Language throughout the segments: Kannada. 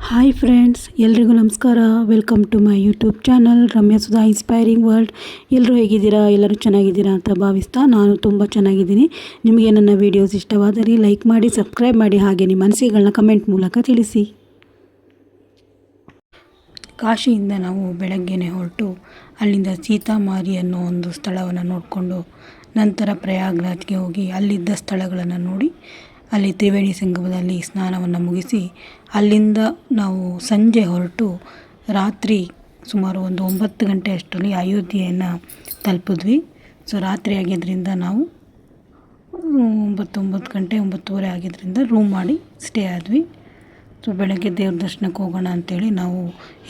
ಹಾಯ್ ಫ್ರೆಂಡ್ಸ್, ಎಲ್ರಿಗೂ ನಮಸ್ಕಾರ. Welcome to my YouTube channel Ramya Sudha inspiring world. ಎಲ್ಲರೂ ಹೇಗಿದ್ದೀರಾ? ಎಲ್ಲರೂ ಚೆನ್ನಾಗಿದ್ದೀರಾ ಅಂತ ಭಾವಿಸ್ತಾ ನಾನು ತುಂಬ ಚೆನ್ನಾಗಿದ್ದೀನಿ. ನಿಮಗೆ ನನ್ನ ವೀಡಿಯೋಸ್ ಇಷ್ಟವಾದರೆ ಲೈಕ್ ಮಾಡಿ, ಸಬ್ಸ್ಕ್ರೈಬ್ ಮಾಡಿ, ಹಾಗೆ ನಿಮ್ಮ ಅನಿಸಿಕೆಗಳನ್ನ ಕಮೆಂಟ್ ಮೂಲಕ ತಿಳಿಸಿ. ಕಾಶಿಯಿಂದ ನಾವು ಬೆಳಗ್ಗೆನೇ ಹೊರಟು ಅಲ್ಲಿಂದ ಸೀತಾಮಾರಿ ಅನ್ನೋ ಒಂದು ಸ್ಥಳವನ್ನು ನೋಡಿಕೊಂಡು ನಂತರ ಪ್ರಯಾಗ್ರಾಜ್ಗೆ ಹೋಗಿ ಅಲ್ಲಿದ್ದ ಸ್ಥಳಗಳನ್ನು ನೋಡಿ ಅಲ್ಲಿ ತ್ರಿವೇಣಿ ಸಂಗಮದಲ್ಲಿ ಸ್ನಾನವನ್ನು ಮುಗಿಸಿ ಅಲ್ಲಿಂದ ನಾವು ಸಂಜೆ ಹೊರಟು ರಾತ್ರಿ ಸುಮಾರು ಒಂದು 9 ಗಂಟೆ ಅಷ್ಟರಲ್ಲಿ ಅಯೋಧ್ಯೆಯನ್ನು ತಲುಪಿದ್ವಿ. ಸೊ ರಾತ್ರಿ ಆಗಿದ್ದರಿಂದ ನಾವು 9 ಗಂಟೆ 9:30 ಆಗಿದ್ದರಿಂದ ರೂಮ್ ಮಾಡಿ ಸ್ಟೇ ಆದ್ವಿ. ಸೊ ಬೆಳಗ್ಗೆ ದೇವ್ರ ದರ್ಶನಕ್ಕೆ ಹೋಗೋಣ ಅಂಥೇಳಿ ನಾವು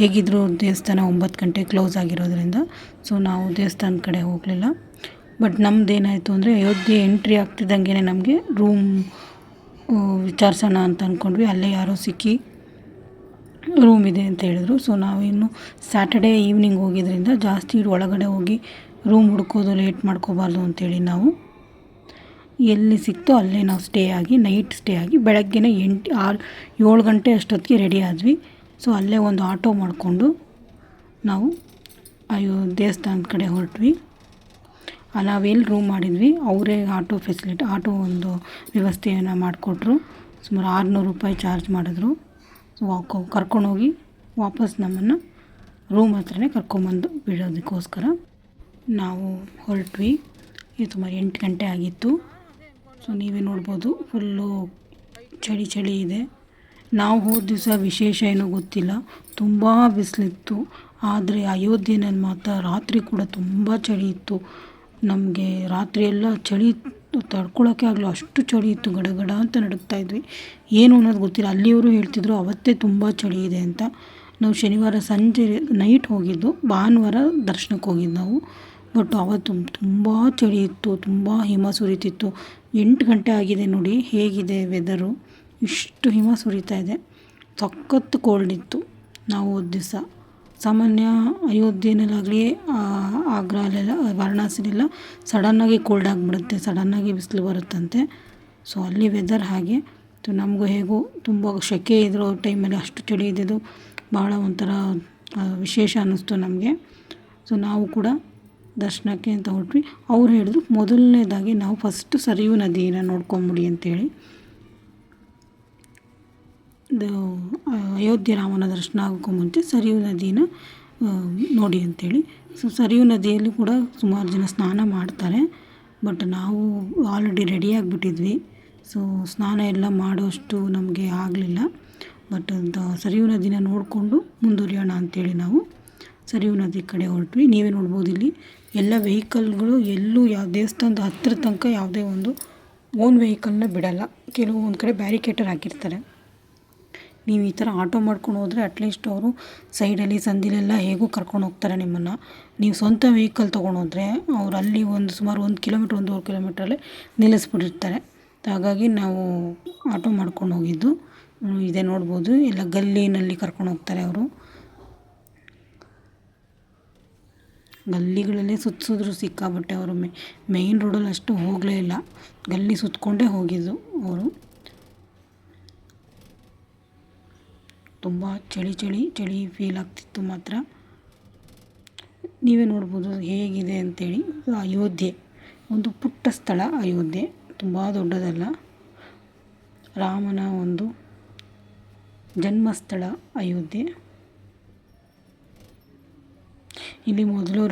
ಹೇಗಿದ್ದರೂ ದೇವಸ್ಥಾನ 9 ಗಂಟೆಗೆ ಕ್ಲೋಸ್ ಆಗಿರೋದ್ರಿಂದ ಸೊ ನಾವು ದೇವಸ್ಥಾನದ ಕಡೆ ಹೋಗಲಿಲ್ಲ. ಬಟ್ ನಮ್ಮದೇನಾಯಿತು ಅಂದರೆ ಅಯೋಧ್ಯೆ ಎಂಟ್ರಿ ಆಗ್ತಿದ್ದಂಗೆ ನಮಗೆ ರೂಮ್ ವಿಚಾರಿಸೋಣ ಅಂತ ಅಂದ್ಕೊಂಡ್ವಿ. ಅಲ್ಲೇ ಯಾರೋ ಸಿಕ್ಕಿ ರೂಮ್ ಇದೆ ಅಂತ ಹೇಳಿದ್ರು. ಸೊ ನಾವಿನ್ನು ಸ್ಯಾಟರ್ಡೇ ಈವ್ನಿಂಗ್ ಹೋಗಿದ್ದರಿಂದ ಜಾಸ್ತಿ ಒಳಗಡೆ ಹೋಗಿ ರೂಮ್ ಹುಡ್ಕೋದು ಲೇಟ್ ಮಾಡ್ಕೋಬಾರ್ದು ಅಂಥೇಳಿ ನಾವು ಎಲ್ಲಿ ಸಿಕ್ತೋ ಅಲ್ಲೇ ನಾವು ನೈಟ್ ಸ್ಟೇ ಆಗಿ ಬೆಳಗ್ಗೆನೇ 7 ಗಂಟೆ ಅಷ್ಟೊತ್ತಿಗೆ ರೆಡಿ ಆದ್ವಿ. ಸೊ ಅಲ್ಲೇ ಒಂದು ಆಟೋ ಮಾಡಿಕೊಂಡು ನಾವು ದೇವಸ್ಥಾನದ ಕಡೆ ಹೊರಟ್ವಿ. ನಾವೆಲ್ಲಿ ರೂಮ್ ಮಾಡಿದ್ವಿ ಅವರೇ ಆಟೋ ಒಂದು ವ್ಯವಸ್ಥೆಯನ್ನು ಮಾಡಿಕೊಟ್ರು. ಸುಮಾರು 600 ರೂಪಾಯಿ ಚಾರ್ಜ್ ಮಾಡಿದ್ರು. ಸೊ ಕರ್ಕೊಂಡೋಗಿ ವಾಪಸ್ ನಮ್ಮನ್ನು ರೂಮ್ ಹತ್ರನೇ ಕರ್ಕೊಂಬಂದು ಬಿಡೋದಕ್ಕೋಸ್ಕರ ನಾವು ಹೊರಟ್ವಿ. ಸುಮಾರು 8 ಗಂಟೆ ಆಗಿತ್ತು. ಸೊ ನೀವೇ ನೋಡ್ಬೋದು, ಫುಲ್ಲು ಚಳಿ ಇದೆ. ನಾವು ಹೋದ ದಿವಸ ವಿಶೇಷ ಏನೋ ಗೊತ್ತಿಲ್ಲ, ತುಂಬ ಬಿಸಿಲಿತ್ತು. ಆದರೆ ಅಯೋಧ್ಯೆಯಲ್ಲಿ ಮಾತ್ರ ರಾತ್ರಿ ಕೂಡ ತುಂಬ ಚಳಿ ಇತ್ತು. ನಮಗೆ ರಾತ್ರಿ ಎಲ್ಲ ಚಳಿ ತಡ್ಕೊಳಕ್ಕೆ ಆಗಲ್ಲ, ಅಷ್ಟು ಚಳಿ ಇತ್ತು. ಗಡಗಡ ಅಂತ ನಡುಗ್ತಾ ಇದ್ವಿ. ಏನು ಅನ್ನೋದು ಗೊತ್ತಿಲ್ಲ. ಅಲ್ಲಿಯವರು ಹೇಳ್ತಿದ್ರು ಅವತ್ತೇ ತುಂಬ ಚಳಿ ಇದೆ ಅಂತ. ನಾವು ಶನಿವಾರ ಸಂಜೆ ನೈಟ್ ಹೋಗಿದ್ದು, ಭಾನುವಾರ ದರ್ಶನಕ್ಕೆ ಹೋಗಿದ್ದು ನಾವು. ಬಟ್ ಅವತ್ತು ತುಂಬ ಚಳಿ ಇತ್ತು, ತುಂಬ ಹಿಮ ಸುರಿತಿತ್ತು. 8 ಗಂಟೆ ಆಗಿದೆ ನೋಡಿ, ಹೇಗಿದೆ ವೆದರು, ಇಷ್ಟು ಹಿಮ ಸುರಿತಾ ಇದೆ. ಸಖತ್ತು ಕೋಲ್ಡ್ ಇತ್ತು. ನಾವು ಹೋದ ದಿವಸ ಸಾಮಾನ್ಯ ಅಯೋಧ್ಯೆಯಲ್ಲಾಗಲಿ ಆಗ್ರಾ ಅಲ್ಲೆಲ್ಲ ವಾರಣಾಸಿಲೆಲ್ಲ ಸಡನ್ನಾಗಿ ಕೋಲ್ಡ್ ಆಗಿಬಿಡುತ್ತೆ, ಸಡನ್ನಾಗಿ ಬಿಸಿಲು ಬರುತ್ತಂತೆ. ಸೊ ಅಲ್ಲಿ ವೆದರ್ ಹಾಗೆ. ಸೊ ನಮಗೂ ಹೇಗೋ ತುಂಬ ಸೆಕೆ ಇದ್ರೋ ಟೈಮಲ್ಲಿ ಅಷ್ಟು ಚಳಿ ಇದ್ದಿದ್ದು ಭಾಳ ಒಂಥರ ವಿಶೇಷ ಅನ್ನಿಸ್ತು ನಮಗೆ. ಸೊ ನಾವು ಕೂಡ ದರ್ಶನಕ್ಕೆ ಅಂತ ಹೊರಟ್ವಿ. ಅವ್ರು ಹೇಳಿದ್ರು ಮೊದಲನೇದಾಗಿ ನಾವು ಫಸ್ಟು ಸರಿಯೂ ನದಿಯನ್ನು ನೋಡ್ಕೊಂಬಿಡಿ ಅಂತೇಳಿ. ಅಯೋಧ್ಯೆ ರಾಮನ ದರ್ಶನ ಆಗೋಕ್ಕೂ ಮುಂಚೆ ಸರಿಯೂ ನದಿನ ನೋಡಿ ಅಂಥೇಳಿ. ಸೊ ಸರಿಯೂ ನದಿಯಲ್ಲಿ ಕೂಡ ಸುಮಾರು ಜನ ಸ್ನಾನ ಮಾಡ್ತಾರೆ. ಬಟ್ ನಾವು ಆಲ್ರೆಡಿ ರೆಡಿಯಾಗಿಬಿಟ್ಟಿದ್ವಿ. ಸೊ ಸ್ನಾನ ಎಲ್ಲ ಮಾಡೋಷ್ಟು ನಮಗೆ ಆಗಲಿಲ್ಲ. ಬಟ್ ಸರಿಯೂ ನದಿನ ನೋಡಿಕೊಂಡು ಮುಂದುವರಿಯೋಣ ಅಂಥೇಳಿ ನಾವು ಸರಿಯೂ ನದಿ ಕಡೆ ಹೊರಟ್ವಿ. ನೀವೇ ನೋಡ್ಬೋದು, ಇಲ್ಲಿ ಎಲ್ಲ ವೆಹಿಕಲ್ಗಳು ಎಲ್ಲೂ ಯಾವ ದೇವಸ್ಥಾನದ ಹತ್ತಿರ ತನಕ ಯಾವುದೇ ಒಂದು ಓನ್ ವೆಹಿಕಲ್ನ ಬಿಡಲ್ಲ. ಕೆಲವೊಂದು ಕಡೆ ಬ್ಯಾರಿಕೇಟರ್ ಹಾಕಿರ್ತಾರೆ. ನೀವು ಈ ಥರ ಆಟೋ ಮಾಡ್ಕೊಂಡು ಹೋದರೆ ಅಟ್ಲೀಸ್ಟ್ ಅವರು ಸೈಡಲ್ಲಿ ಸಂದಿಲೆಲ್ಲ ಹೇಗೂ ಕರ್ಕೊಂಡು ಹೋಗ್ತಾರೆ ನಿಮ್ಮನ್ನು. ನೀವು ಸ್ವಂತ ವೆಹಿಕಲ್ ತೊಗೊಂಡೋದ್ರೆ ಅವ್ರು ಅಲ್ಲಿ ಸುಮಾರು 1 ಕಿಲೋಮೀಟ್ರ್ 1.5 ಕಿಲೋಮೀಟ್ರಲ್ಲೇ ನಿಲ್ಲಿಸ್ಬಿಟ್ಟಿರ್ತಾರೆ. ಹಾಗಾಗಿ ನಾವು ಆಟೋ ಮಾಡ್ಕೊಂಡು ಹೋಗಿದ್ದು. ಇದೇ ನೋಡ್ಬೋದು, ಎಲ್ಲ ಗಲ್ಲಿನಲ್ಲಿ ಕರ್ಕೊಂಡು ಹೋಗ್ತಾರೆ ಅವರು. ಗಲ್ಲಿಗಳಲ್ಲೇ ಸುತ್ತಿಸಿದ್ರು ಸಿಕ್ಕಾಬಟ್ಟೆ. ಅವರು ಮೇಯ್ನ್ ರೋಡಲ್ಲಿ ಅಷ್ಟು ಹೋಗಲೇ ಇಲ್ಲ, ಗಲ್ಲಿ ಸುತ್ತಕೊಂಡೇ ಹೋಗಿದ್ದು ಅವರು. ತುಂಬ ಚಳಿ ಫೀಲ್ ಆಗ್ತಿತ್ತು ಮಾತ್ರ. ನೀವೇ ನೋಡ್ಬೋದು ಹೇಗಿದೆ ಅಂಥೇಳಿ. ಅಯೋಧ್ಯೆ ಒಂದು ಪುಟ್ಟ ಸ್ಥಳ. ಅಯೋಧ್ಯೆ ತುಂಬ ದೊಡ್ಡದಲ್ಲ. ರಾಮನ ಒಂದು ಜನ್ಮಸ್ಥಳ ಅಯೋಧ್ಯೆ. ಇಲ್ಲಿ ಮೊದಲು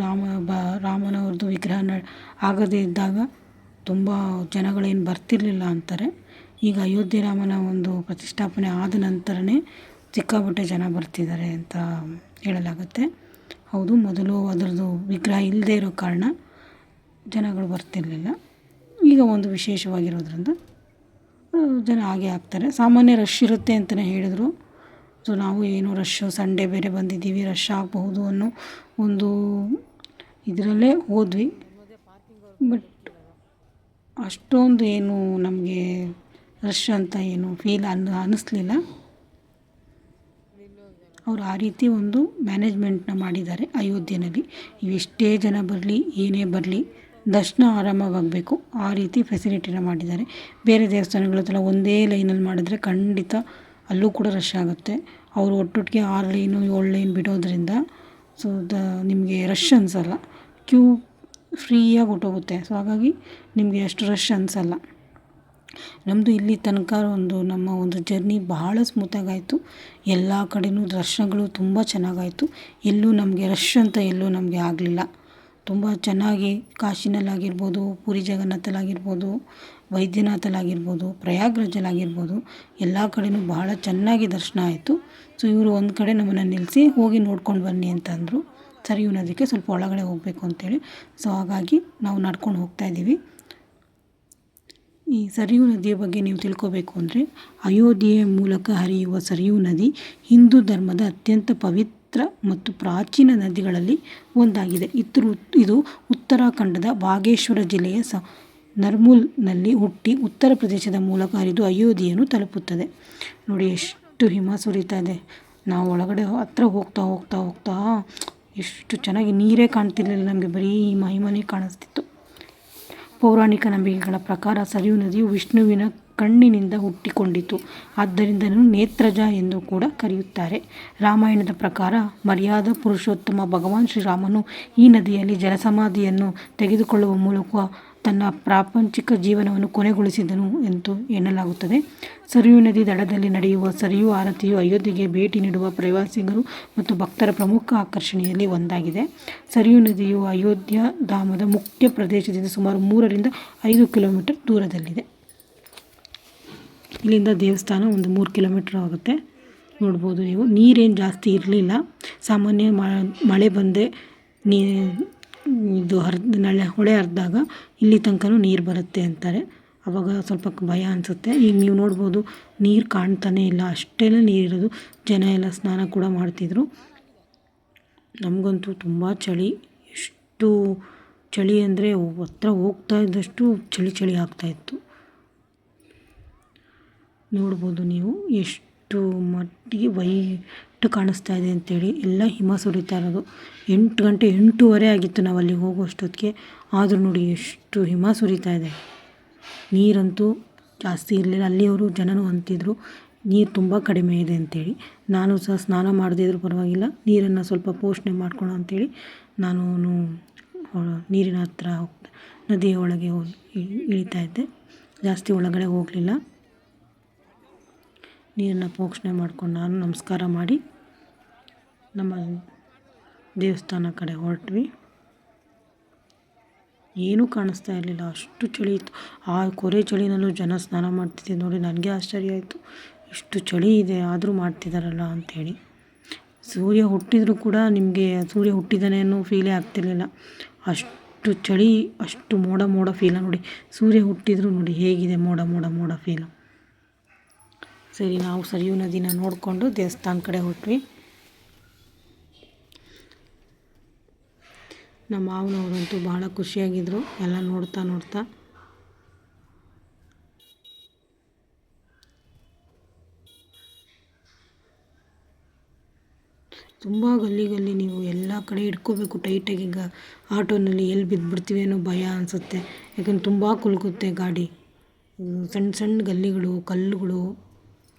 ರಾಮನವ್ರದ್ದು ವಿಗ್ರಹ ಆಗದೇ ಇದ್ದಾಗ ತುಂಬ ಜನಗಳೇನು ಬರ್ತಿರ್ಲಿಲ್ಲ ಅಂತಾರೆ. ಈಗ ಅಯೋಧ್ಯೆ ರಾಮನ ಒಂದು ಪ್ರತಿಷ್ಠಾಪನೆ ಆದ ನಂತರನೇ ಸಿಕ್ಕಾಪಟ್ಟೆ ಜನ ಬರ್ತಿದ್ದಾರೆ ಅಂತ ಹೇಳಲಾಗುತ್ತೆ. ಹೌದು, ಮೊದಲು ಅದರದ್ದು ವಿಗ್ರಹ ಇಲ್ಲದೇ ಇರೋ ಕಾರಣ ಜನಗಳು ಬರ್ತಿರಲಿಲ್ಲ. ಈಗ ಒಂದು ವಿಶೇಷವಾಗಿರೋದ್ರಿಂದ ಜನ ಹಾಗೆ ಆಗ್ತಾರೆ. ಸಾಮಾನ್ಯ ರಶ್ ಇರುತ್ತೆ ಅಂತಲೇ ಹೇಳಿದರು. ಸೊ ನಾವು ಏನು ರಶ್ಶು, ಸಂಡೇ ಬೇರೆ ಬಂದಿದ್ದೀವಿ, ರಶ್ ಆಗಬಹುದು ಅನ್ನೋ ಒಂದು ಇದರಲ್ಲೇ ಹೋದ್ವಿ. ಬಟ್ ಅಷ್ಟೊಂದು ಏನು ನಮಗೆ ರಶ್ ಅಂತ ಏನು ಫೀಲ್ ಅನ್ನಿಸ್ಲಿಲ್ಲ. ಅವರು ಆ ರೀತಿ ಒಂದು ಮ್ಯಾನೇಜ್ಮೆಂಟ್ನ ಮಾಡಿದ್ದಾರೆ ಅಯೋಧ್ಯೆಯಲ್ಲಿ. ಎಷ್ಟೇ ಜನ ಬರಲಿ, ಏನೇ ಬರಲಿ, ದರ್ಶನ ಆರಾಮಾಗಬೇಕು, ಆ ರೀತಿ ಫೆಸಿಲಿಟಿನ ಮಾಡಿದ್ದಾರೆ. ಬೇರೆ ದೇವಸ್ಥಾನಗಳದ್ದೆಲ್ಲ ಒಂದೇ ಲೈನಲ್ಲಿ ಮಾಡಿದ್ರೆ ಖಂಡಿತ ಅಲ್ಲೂ ಕೂಡ ರಶ್ ಆಗುತ್ತೆ. ಅವರು ಒಟ್ಟೊಟ್ಟಿಗೆ 6 ಲೈನು 7 ಲೈನ್ ಬಿಡೋದ್ರಿಂದ ಸೊ ನಿಮಗೆ ರಶ್ ಅನಿಸಲ್ಲ, ಕ್ಯೂ ಫ್ರೀಯಾಗಿ ಹೊರ್ಟೋಗುತ್ತೆ. ಸೊ ಹಾಗಾಗಿ ನಿಮಗೆ ಅಷ್ಟು ರಶ್ ಅನಿಸಲ್ಲ. ನಮ್ಮದು ಇಲ್ಲಿ ತನಕ ನಮ್ಮ ಒಂದು ಜರ್ನಿ ಬಹಳ ಸ್ಮೂತಾಗಾಯಿತು. ಎಲ್ಲ ಕಡೆಯೂ ದರ್ಶನಗಳು ತುಂಬ ಚೆನ್ನಾಗಾಯಿತು. ಎಲ್ಲೂ ನಮಗೆ ರಶ್ ಅಂತ ಎಲ್ಲೂ ನಮಗೆ ಆಗಲಿಲ್ಲ. ತುಂಬ ಚೆನ್ನಾಗಿ ಕಾಶಿನಲ್ಲಾಗಿರ್ಬೋದು, ಪುರಿ ಜಗನ್ನಾಥಲ್ಲಾಗಿರ್ಬೋದು, ವೈದ್ಯನಾಥಲ್ಲಾಗಿರ್ಬೋದು, ಪ್ರಯಾಗ್ರಾಜಲ್ಲಾಗಿರ್ಬೋದು ಎಲ್ಲ ಕಡೆಯೂ ಬಹಳ ಚೆನ್ನಾಗಿ ದರ್ಶನ ಆಯಿತು. ಸೊ ಇವರು ಒಂದು ಕಡೆ ನಮ್ಮನ್ನು ನಿಲ್ಲಿಸಿ ಹೋಗಿ ನೋಡ್ಕೊಂಡು ಬನ್ನಿ ಅಂತಂದರು. ಸರಿಯೂ ನದಿಗೆ ಸ್ವಲ್ಪ ಒಳಗಡೆ ಹೋಗಬೇಕು ಅಂತೇಳಿ. ಸೊ ಹಾಗಾಗಿ ನಾವು ನಡ್ಕೊಂಡು ಹೋಗ್ತಾಯಿದ್ದೀವಿ. ಈ ಸರಿಯೂ ನದಿಯ ಬಗ್ಗೆ ನೀವು ತಿಳ್ಕೋಬೇಕು ಅಂದರೆ, ಅಯೋಧ್ಯೆಯ ಮೂಲಕ ಹರಿಯುವ ಸರಿಯೂ ನದಿ ಹಿಂದೂ ಧರ್ಮದ ಅತ್ಯಂತ ಪವಿತ್ರ ಮತ್ತು ಪ್ರಾಚೀನ ನದಿಗಳಲ್ಲಿ ಒಂದಾಗಿದೆ. ಇದು ಉತ್ತರಾಖಂಡದ ಬಾಗೇಶ್ವರ ಜಿಲ್ಲೆಯ ನರ್ಮೂಲ್ನಲ್ಲಿ ಹುಟ್ಟಿ ಉತ್ತರ ಪ್ರದೇಶದ ಮೂಲಕ ಹರಿದು ಅಯೋಧ್ಯೆಯನ್ನು ತಲುಪುತ್ತದೆ. ನೋಡಿ ಎಷ್ಟು ಹಿಮ ಸುರಿತಾ ಇದೆ. ನಾವು ಒಳಗಡೆ ಹತ್ರ ಹೋಗ್ತಾ ಎಷ್ಟು ಚೆನ್ನಾಗಿ ನೀರೇ ಕಾಣ್ತಿರ್ಲಿಲ್ಲ ನಮಗೆ, ಬರೀ ಹಿಮನೇ ಕಾಣಿಸ್ತಿತ್ತು. ಪೌರಾಣಿಕ ನಂಬಿಕೆಗಳ ಪ್ರಕಾರ ಸರಿಯೂ ನದಿಯು ವಿಷ್ಣುವಿನ ಕಣ್ಣಿನಿಂದ ಹುಟ್ಟಿಕೊಂಡಿತು. ಆದ್ದರಿಂದ ನೇತ್ರಜ ಎಂದು ಕೂಡ ಕರೆಯುತ್ತಾರೆ. ರಾಮಾಯಣದ ಪ್ರಕಾರ ಮರ್ಯಾದಾ ಪುರುಷೋತ್ತಮ ಭಗವಾನ್ ಶ್ರೀರಾಮನು ಈ ನದಿಯಲ್ಲಿ ಜಲಸಮಾಧಿಯನ್ನು ತೆಗೆದುಕೊಳ್ಳುವ ಮೂಲಕ ತನ್ನ ಪ್ರಾಪಂಚಿಕ ಜೀವನವನ್ನು ಕೊನೆಗೊಳಿಸಿದನು ಎಂದು ಎನ್ನಲಾಗುತ್ತದೆ. ಸರಿಯೂ ನದಿ ದಡದಲ್ಲಿ ನಡೆಯುವ ಸರಿಯೂ ಆರತಿಯು ಅಯೋಧ್ಯೆಗೆ ಭೇಟಿ ನೀಡುವ ಪ್ರವಾಸಿಗರು ಮತ್ತು ಭಕ್ತರ ಪ್ರಮುಖ ಆಕರ್ಷಣೆಯಲ್ಲಿ ಒಂದಾಗಿದೆ. ಸರಿಯೂ ನದಿಯು ಅಯೋಧ್ಯ ಧಾಮದ ಮುಖ್ಯ ಪ್ರದೇಶದಿಂದ ಸುಮಾರು 3 ರಿಂದ 5 ಕಿಲೋಮೀಟರ್ ದೂರದಲ್ಲಿದೆ. ಇಲ್ಲಿಂದ ದೇವಸ್ಥಾನ ಒಂದು 3 ಕಿಲೋಮೀಟರ್ ಆಗುತ್ತೆ. ನೋಡ್ಬೋದು ನೀವು. ನೀರೇನು ಜಾಸ್ತಿ ಇರಲಿಲ್ಲ. ಸಾಮಾನ್ಯ ಮಳೆ ಬಂದೆ ಇದು ಹೊಳೆ ಹರಿದಾಗ ಇಲ್ಲಿ ತನಕನೂ ನೀರು ಬರುತ್ತೆ ಅಂತಾರೆ. ಆವಾಗ ಸ್ವಲ್ಪ ಭಯ ಅನಿಸುತ್ತೆ. ಈಗ ನೀವು ನೋಡ್ಬೋದು ನೀರು ಕಾಣ್ತಾನೇ ಇಲ್ಲ, ಅಷ್ಟೆಲ್ಲ ನೀರಿರೋದು. ಜನ ಎಲ್ಲ ಸ್ನಾನ ಕೂಡ ಮಾಡ್ತಿದ್ರು. ನಮಗಂತೂ ತುಂಬ ಚಳಿ, ಎಷ್ಟು ಚಳಿ ಅಂದರೆ ಹತ್ರ ಹೋಗ್ತಾ ಇದ್ದಷ್ಟು ಚಳಿ ಆಗ್ತಾಯಿತ್ತು. ನೋಡ್ಬೋದು ನೀವು ಎಷ್ಟು ಮಟ್ಟಿಗೆ ವೈಟ್ ಕಾಣಿಸ್ತಾ ಇದೆ ಅಂತೇಳಿ. ಎಲ್ಲ ಹಿಮ ಸುರಿತಾ ಇರೋದು. 8 ಗಂಟೆ 8:15 ಆಗಿತ್ತು ನಾವು ಅಲ್ಲಿಗೆ ಹೋಗೋಷ್ಟೊತ್ತಿಗೆ. ಆದರೂ ನೋಡಿ ಎಷ್ಟು ಹಿಮ ಸುರಿತಾ ಇದೆ. ನೀರಂತೂ ಜಾಸ್ತಿ ಇರಲಿಲ್ಲ. ಅಲ್ಲಿಯವರು ಜನನೂ ಅಂತಿದ್ರು ನೀರು ತುಂಬ ಕಡಿಮೆ ಇದೆ ಅಂತೇಳಿ. ನಾನು ಸಹ ಸ್ನಾನ ಮಾಡದಿದ್ರೂ ಪರವಾಗಿಲ್ಲ, ನೀರನ್ನು ಸ್ವಲ್ಪ ಪೋಷಣೆ ಮಾಡ್ಕೊಳ್ಳೋ ಅಂಥೇಳಿ ನಾನು ನೀರಿನ ಹತ್ರ ನದಿಯ ಒಳಗೆ ಇಳಿತಾ ಇದ್ದೆ. ಜಾಸ್ತಿ ಒಳಗಡೆ ಹೋಗಲಿಲ್ಲ. ನೀರನ್ನು ಪೋಷಣೆ ಮಾಡ್ಕೊಂಡು ನಾನು ನಮಸ್ಕಾರ ಮಾಡಿ ನಮ್ಮ ದೇವಸ್ಥಾನ ಕಡೆ ಹೊರಟ್ವಿ. ಏನೂ ಕಾಣಿಸ್ತಾ ಇರಲಿಲ್ಲ, ಅಷ್ಟು ಚಳಿ ಇತ್ತು. ಆ ಕೊರೆ ಚಳಿನಲ್ಲೂ ಜನ ಸ್ನಾನ ಮಾಡ್ತಿದ್ದೆ ನೋಡಿ. ನನಗೆ ಆಶ್ಚರ್ಯ ಆಯಿತು, ಇಷ್ಟು ಚಳಿ ಇದೆ ಆದರೂ ಮಾಡ್ತಿದ್ದಾರಲ್ಲ ಅಂಥೇಳಿ. ಸೂರ್ಯ ಹುಟ್ಟಿದರೂ ಕೂಡ ನಿಮಗೆ ಸೂರ್ಯ ಹುಟ್ಟಿದ್ದಾನೆ ಅನ್ನೋ ಫೀಲೇ ಆಗ್ತಿರ್ಲಿಲ್ಲ. ಅಷ್ಟು ಚಳಿ, ಅಷ್ಟು ಮೋಡ ಫೀಲ ನೋಡಿ. ಸೂರ್ಯ ಹುಟ್ಟಿದರೂ ನೋಡಿ ಹೇಗಿದೆ ಮೋಡ ಫೀಲು. ಸರಿ, ನಾವು ಸರಿಯೂ ನದಿನ ನೋಡಿಕೊಂಡು ದೇವಸ್ಥಾನ ಕಡೆ ಹೊರಟ್ವಿ. ನಮ್ಮ ಮಾವನವರಂತೂ ಭಾಳ ಖುಷಿಯಾಗಿದ್ದರು ಎಲ್ಲ ನೋಡ್ತಾ. ತುಂಬ ಗಲ್ಲಿ ನೀವು ಎಲ್ಲ ಕಡೆ ಇಟ್ಕೋಬೇಕು ಟೈಟಾಗಿ. ಈಗ ಆಟೋನಲ್ಲಿ ಎಲ್ಲಿ ಬಿದ್ದುಬಿಡ್ತೀವಿ ಅನ್ನೋ ಭಯ ಅನಿಸುತ್ತೆ. ಯಾಕಂದ್ರೆ ತುಂಬ ಕುಲುಕುತ್ತೆ ಗಾಡಿ. ಸಣ್ಣ ಗಲ್ಲಿಗಳು, ಕಲ್ಲುಗಳು,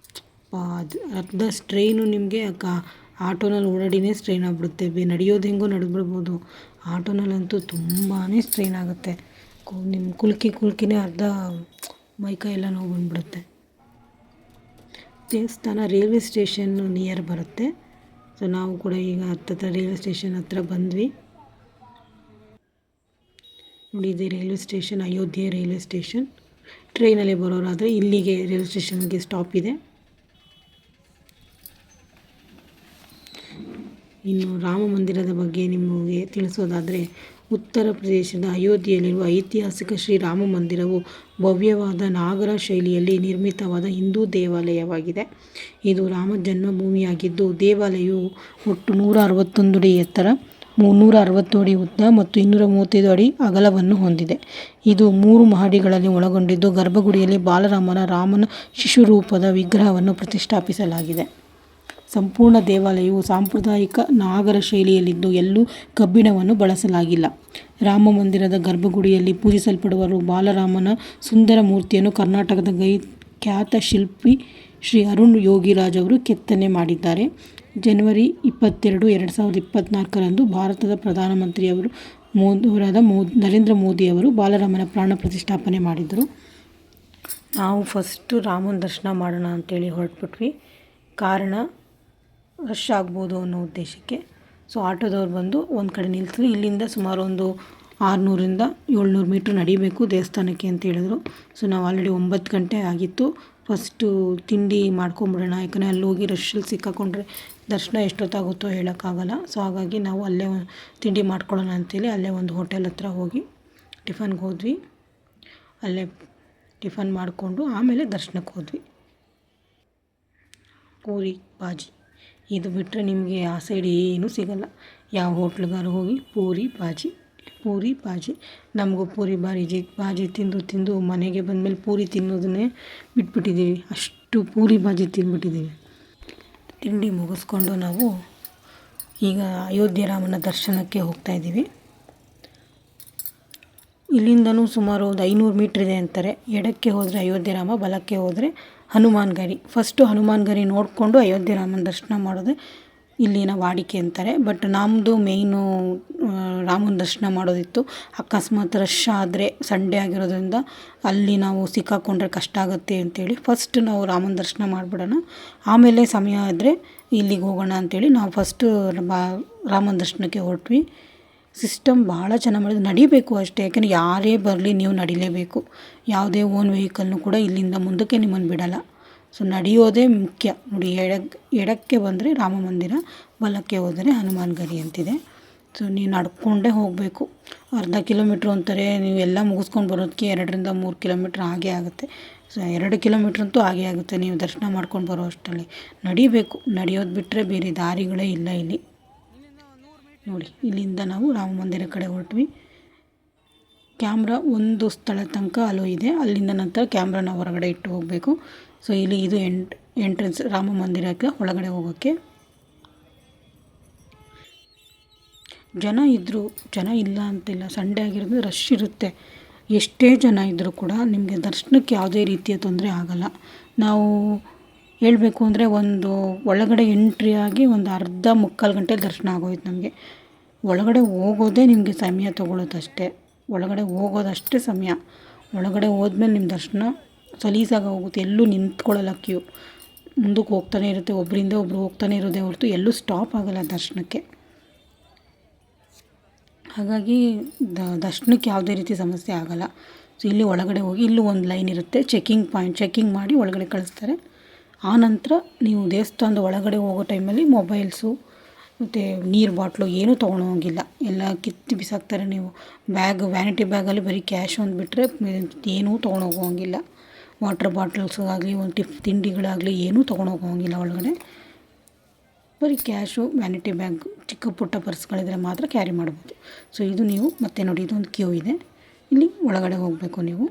ಅದು ಅರ್ಧ ಸ್ಟ್ರೈನು ನಿಮಗೆ ಆಟೋನಲ್ಲಿ ಓಡಾಡಿನೇ ಸ್ಟ್ರೈನ್ ಆಗಿಬಿಡುತ್ತೆ. ನಡೆಯೋದು ಹೆಂಗೋ ನಡೆದ್ಬಿಡ್ಬೋದು. ಆಟೋನಲ್ಲಂತೂ ತುಂಬಾ ಸ್ಟ್ರೈನ್ ಆಗುತ್ತೆ. ನಿಮ್ಮ ಕುಲ್ಕಿನೇ ಅರ್ಧ ಮೈಕೈ ಎಲ್ಲ ನೋವು ಬಂದುಬಿಡುತ್ತೆ. ದೇವಸ್ಥಾನ ರೈಲ್ವೆ ಸ್ಟೇಷನ್ನು ನಿಯರ್ ಬರುತ್ತೆ. ಸೊ ನಾವು ಕೂಡ ಈಗ ಹತ್ತತ್ರ ರೈಲ್ವೆ ಸ್ಟೇಷನ್ ಹತ್ರ ಬಂದ್ವಿ. ನೋಡಿ, ಇದೆ railway station, Ayodhya railway station. ಟ್ರೈನಲ್ಲಿ ಬರೋರಾದರೆ ಇಲ್ಲಿಗೆ ರೈಲ್ವೆ ಸ್ಟೇಷನ್ಗೆ ಸ್ಟಾಪ್ ಇದೆ. ಇನ್ನು ರಾಮ ಮಂದಿರದ ಬಗ್ಗೆ ನಿಮಗೆ ತಿಳಿಸೋದಾದರೆ, ಉತ್ತರ ಪ್ರದೇಶದ ಅಯೋಧ್ಯೆಯಲ್ಲಿರುವ ಐತಿಹಾಸಿಕ ಶ್ರೀರಾಮ ಮಂದಿರವು ಭವ್ಯವಾದ ನಾಗರ ಶೈಲಿಯಲ್ಲಿ ನಿರ್ಮಿತವಾದ ಹಿಂದೂ ದೇವಾಲಯವಾಗಿದೆ. ಇದು ರಾಮ ಜನ್ಮಭೂಮಿಯಾಗಿದ್ದು, ದೇವಾಲಯವು ಒಟ್ಟು 161 ಅಡಿ ಎತ್ತರ, 360 ಅಡಿ ಉದ್ದ ಮತ್ತು 235 ಅಡಿ ಅಗಲವನ್ನು ಹೊಂದಿದೆ. ಇದು 3 ಮಹಡಿಗಳಲ್ಲಿ ಒಳಗೊಂಡಿದ್ದು, ಗರ್ಭಗುಡಿಯಲ್ಲಿ ರಾಮನ ಶಿಶುರೂಪದ ವಿಗ್ರಹವನ್ನು ಪ್ರತಿಷ್ಠಾಪಿಸಲಾಗಿದೆ. ಸಂಪೂರ್ಣ ದೇವಾಲಯವು ಸಾಂಪ್ರದಾಯಿಕ ನಾಗರ ಶೈಲಿಯಲ್ಲಿದ್ದು, ಎಲ್ಲೂ ಕಬ್ಬಿಣವನ್ನು ಬಳಸಲಾಗಿಲ್ಲ. ರಾಮ ಮಂದಿರದ ಗರ್ಭಗುಡಿಯಲ್ಲಿ ಪೂಜಿಸಲ್ಪಡುವ ಬಾಲರಾಮನ ಸುಂದರ ಮೂರ್ತಿಯನ್ನು ಕರ್ನಾಟಕದ ಖ್ಯಾತ ಶಿಲ್ಪಿ ಶ್ರೀ ಅರುಣ್ ಯೋಗಿರಾಜ್ ಅವರು ಕೆತ್ತನೆ ಮಾಡಿದ್ದಾರೆ. ಜನವರಿ 22, 2024ರಂದು ಭಾರತದ ಪ್ರಧಾನಮಂತ್ರಿಯವರಾದ ನರೇಂದ್ರ ಮೋದಿಯವರು ಬಾಲರಾಮನ ಪ್ರಾಣ ಪ್ರತಿಷ್ಠಾಪನೆ ಮಾಡಿದರು. ನಾವು ಫಸ್ಟು ರಾಮನ ದರ್ಶನ ಮಾಡೋಣ ಅಂತೇಳಿ ಹೊರಟ್ಬಿಟ್ವಿ. ಕಾರಣ ರಶ್ ಆಗ್ಬೋದು ಅನ್ನೋ ಉದ್ದೇಶಕ್ಕೆ. ಸೊ ಆಟೋದವ್ರು ಬಂದು ಒಂದು ಕಡೆ ನಿಲ್ಲಿಸಿದ್ರು. ಇಲ್ಲಿಂದ ಸುಮಾರು ಒಂದು 600ರಿಂದ 700 ಮೀಟ್ರ್ ನಡಿಬೇಕು ದೇವಸ್ಥಾನಕ್ಕೆ ಅಂತ ಹೇಳಿದ್ರು. ಸೊ ನಾವು ಆಲ್ರೆಡಿ 9 ಗಂಟೆ ಆಗಿತ್ತು. ಫಸ್ಟು ತಿಂಡಿ ಮಾಡ್ಕೊಂಬಿಡೋಣ, ಯಾಕಂದರೆ ಅಲ್ಲಿ ಹೋಗಿ ರಶಲ್ಲಿ ಸಿಕ್ಕಾಕೊಂಡ್ರೆ ದರ್ಶನ ಎಷ್ಟೊತ್ತಾಗುತ್ತೋ ಹೇಳೋಕ್ಕಾಗಲ್ಲ. ಸೊ ಹಾಗಾಗಿ ನಾವು ಅಲ್ಲೇ ತಿಂಡಿ ಮಾಡ್ಕೊಳ್ಳೋಣ ಅಂತೇಳಿ ಅಲ್ಲೇ ಒಂದು ಹೋಟೆಲ್ ಹತ್ರ ಹೋಗಿ ಟಿಫನ್ಗೆ ಹೋದ್ವಿ. ಅಲ್ಲೇ ಟಿಫನ್ ಮಾಡಿಕೊಂಡು ಆಮೇಲೆ ದರ್ಶನಕ್ಕೆ ಹೋದ್ವಿ. ಪೂರಿ ಬಾಜಿ ಇದು ಬಿಟ್ಟರೆ ನಿಮಗೆ ಆ ಸೈಡ್ ಏನೂ ಸಿಗಲ್ಲ. ಯಾವ ಹೋಟ್ಲಿಗಾರು ಹೋಗಿ ಪೂರಿ ಬಾಜಿ ನಮಗೂ ಪೂರಿ ಬಾಜಿ ತಿಂದು ಮನೆಗೆ ಬಂದಮೇಲೆ ಪೂರಿ ತಿನ್ನೋದನ್ನೇ ಬಿಟ್ಬಿಟ್ಟಿದ್ದೀವಿ. ಅಷ್ಟು ಪೂರಿ ಬಾಜಿ ತಿಂದ್ಬಿಟ್ಟಿದ್ದೀವಿ. ತಿಂಡಿ ಮುಗಿಸ್ಕೊಂಡು ನಾವು ಈಗ ಅಯೋಧ್ಯೆ ರಾಮನ ದರ್ಶನಕ್ಕೆ ಹೋಗ್ತಾಯಿದ್ದೀವಿ. ಇಲ್ಲಿಂದನೂ ಸುಮಾರು ಒಂದು 500 ಮೀಟ್ರ್ ಇದೆ ಅಂತಾರೆ. ಎಡಕ್ಕೆ ಹೋದರೆ ಅಯೋಧ್ಯೆ ರಾಮ, ಬಲಕ್ಕೆ ಹೋದರೆ ಹನುಮಾನ್ ಗರಿ. ಫಸ್ಟು ಹನುಮಾನ್ ಗರಿ ನೋಡಿಕೊಂಡು ಅಯೋಧ್ಯೆ ರಾಮನ ದರ್ಶನ ಮಾಡೋದೇ ಇಲ್ಲಿನ ವಾಡಿಕೆ ಅಂತಾರೆ. ಬಟ್ ನಮ್ಮದು ಮೇಯ್ನು ರಾಮನ ದರ್ಶನ ಮಾಡೋದಿತ್ತು. ಅಕಸ್ಮಾತ್ ರಶ್ ಆದರೆ ಸಂಡೇ ಆಗಿರೋದ್ರಿಂದ ಅಲ್ಲಿ ನಾವು ಸಿಕ್ಕಾಕೊಂಡ್ರೆ ಕಷ್ಟ ಆಗುತ್ತೆ ಅಂತೇಳಿ ಫಸ್ಟ್ ನಾವು ರಾಮನ ದರ್ಶನ ಮಾಡಿಬಿಡೋಣ, ಆಮೇಲೆ ಸಮಯ ಆದರೆ ಇಲ್ಲಿಗೆ ಹೋಗೋಣ ಅಂಥೇಳಿ ನಾವು ಫಸ್ಟು ರಾಮನ ದರ್ಶನಕ್ಕೆ ಹೊರಟ್ವಿ. ಸಿಸ್ಟಮ್ ಭಾಳ ಚೆನ್ನಾಗಿ ಮಾಡಿದ್ರು. ನಡಿಬೇಕು ಅಷ್ಟೇ, ಯಾಕೆಂದರೆ ಯಾರೇ ಬರಲಿ ನೀವು ನಡಿಲೇಬೇಕು. ಯಾವುದೇ ಓನ್ ವೆಹಿಕಲ್ನು ಕೂಡ ಇಲ್ಲಿಂದ ಮುಂದಕ್ಕೆ ನಿಮ್ಮನ್ನು ಬಿಡಲ್ಲ. ಸೊ ನಡೆಯೋದೇ ಮುಖ್ಯ. ನೋಡಿ, ಎಡಕ್ಕೆ ಬಂದರೆ ರಾಮ ಮಂದಿರ, ಬಲಕ್ಕೆ ಹೋದರೆ ಹನುಮಾನ್ ಗರಿ ಅಂತಿದೆ. ಸೊ ನೀವು ನಡ್ಕೊಂಡೇ ಹೋಗಬೇಕು. ಅರ್ಧ ಕಿಲೋಮೀಟ್ರ್ ಅಂತಾರೆ, ನೀವು ಎಲ್ಲ ಮುಗಿಸ್ಕೊಂಡು ಬರೋದಕ್ಕೆ 2ರಿಂದ 3 ಕಿಲೋಮೀಟ್ರ್ ಆಗೇ ಆಗುತ್ತೆ. ಸೊ 2 ಕಿಲೋಮೀಟ್ರ್ ಅಂತೂ ಆಗೇ ಆಗುತ್ತೆ ನೀವು ದರ್ಶನ ಮಾಡ್ಕೊಂಡು ಬರೋ ಅಷ್ಟರಲ್ಲಿ. ನಡಿಬೇಕು, ನಡೆಯೋದು ಬಿಟ್ಟರೆ ಬೇರೆ ದಾರಿಗಳೇ ಇಲ್ಲ ಇಲ್ಲಿ. ನೋಡಿ, ಇಲ್ಲಿಂದ ನಾವು ರಾಮ ಮಂದಿರ ಕಡೆ ಹೊರಟ್ವಿ. ಕ್ಯಾಮ್ರಾ ಒಂದು ಸ್ಥಳ ತನಕ ಅಲೋ ಇದೆ, ಅಲ್ಲಿಂದ ನಂತರ ಕ್ಯಾಮ್ರಾನ ಹೊರಗಡೆ ಇಟ್ಟು ಹೋಗಬೇಕು. ಸೊ ಇಲ್ಲಿ ಇದು ಎಂಟ್ರೆನ್ಸ್ ರಾಮ ಮಂದಿರಕ್ಕೆ ಒಳಗಡೆ ಹೋಗೋಕ್ಕೆ. ಜನ ಇಲ್ಲ ಅಂತಿಲ್ಲ, ಸಂಡೇ ಆಗಿರೋದು ರಶ್ ಇರುತ್ತೆ. ಎಷ್ಟೇ ಜನ ಇದ್ದರೂ ಕೂಡ ನಿಮಗೆ ದರ್ಶನಕ್ಕೆ ಯಾವುದೇ ರೀತಿಯ ತೊಂದರೆ ಆಗಲ್ಲ. ನಾವು ಹೇಳಬೇಕು ಅಂದರೆ ಒಂದು ಒಳಗಡೆ ಎಂಟ್ರಿ ಆಗಿ ಒಂದು ಅರ್ಧ ಮುಕ್ಕಾಲು ಗಂಟೆ ದರ್ಶನ ಆಗೋಯ್ತು ನಮಗೆ. ಒಳಗಡೆ ಹೋಗೋದೇ ನಿಮಗೆ ಸಮಯ ತೊಗೊಳುತ್ತಷ್ಟೇ. ಒಳಗಡೆ ಹೋಗೋದಷ್ಟೇ ಸಮಯ. ಒಳಗಡೆ ಹೋದ್ಮೇಲೆ ನಿಮ್ಮ ದರ್ಶನ ಸಲೀಸಾಗಿ ಹೋಗುತ್ತೆ. ಎಲ್ಲೂ ನಿಂತ್ಕೊಳ್ಳಲ್ಲ ಕ್ಯೂ. ಮುಂದಕ್ಕೆ ಹೋಗ್ತಾನೆ ಇರುತ್ತೆ, ಒಬ್ಬರಿಂದ ಒಬ್ಬರು ಹೋಗ್ತಾನೆ ಇರೋದೇ ಹೊರತು ಎಲ್ಲೂ ಸ್ಟಾಪ್ ಆಗೋಲ್ಲ ದರ್ಶನಕ್ಕೆ. ಹಾಗಾಗಿ ದರ್ಶನಕ್ಕೆ ಯಾವುದೇ ರೀತಿ ಸಮಸ್ಯೆ ಆಗೋಲ್ಲ. ಸೊ ಇಲ್ಲಿ ಒಳಗಡೆ ಹೋಗಿ ಇಲ್ಲೂ ಒಂದು ಲೈನ್ ಇರುತ್ತೆ, ಚೆಕಿಂಗ್ ಮಾಡಿ ಒಳಗಡೆ ಕಳಿಸ್ತಾರೆ. ಆನಂತರ ನೀವು ದೇವಸ್ಥಾನದ ಒಳಗಡೆ ಹೋಗೋ ಟೈಮಲ್ಲಿ ಮೊಬೈಲ್ಸು ಮತ್ತು ನೀರು ಬಾಟ್ಲು ಏನೂ ತೊಗೊಂಡೋಗಿಲ್ಲ, ಎಲ್ಲ ಕಿತ್ತು ಬಿಸಾಕ್ತಾರೆ. ನೀವು ವ್ಯಾನಿಟಿ ಬ್ಯಾಗಲ್ಲಿ ಬರೀ ಕ್ಯಾಶ್ ಒಂದು ಬಿಟ್ಟರೆ ಏನೂ ತೊಗೊಂಡೋಗೋಂಗಿಲ್ಲ. ವಾಟರ್ ಬಾಟಲ್ಸು ಆಗಲಿ, ಒಂದು ತಿಂಡಿಗಳಾಗಲಿ ಏನೂ ತೊಗೊಂಡೋಗೋಂಗಿಲ್ಲ ಒಳಗಡೆ. ಬರೀ ಕ್ಯಾಶು, ವ್ಯಾನಿಟಿ ಬ್ಯಾಗ್, ಚಿಕ್ಕ ಪುಟ್ಟ ಪರ್ಸ್ಗಳಿದ್ರೆ ಮಾತ್ರ ಕ್ಯಾರಿ ಮಾಡ್ಬೋದು. ಸೊ ಇದು ನೀವು ಮತ್ತೆ ನೋಡಿ, ಇದೊಂದು ಕ್ಯೂ ಇದೆ, ಇಲ್ಲಿ ಒಳಗಡೆ ಹೋಗಬೇಕು ನೀವು.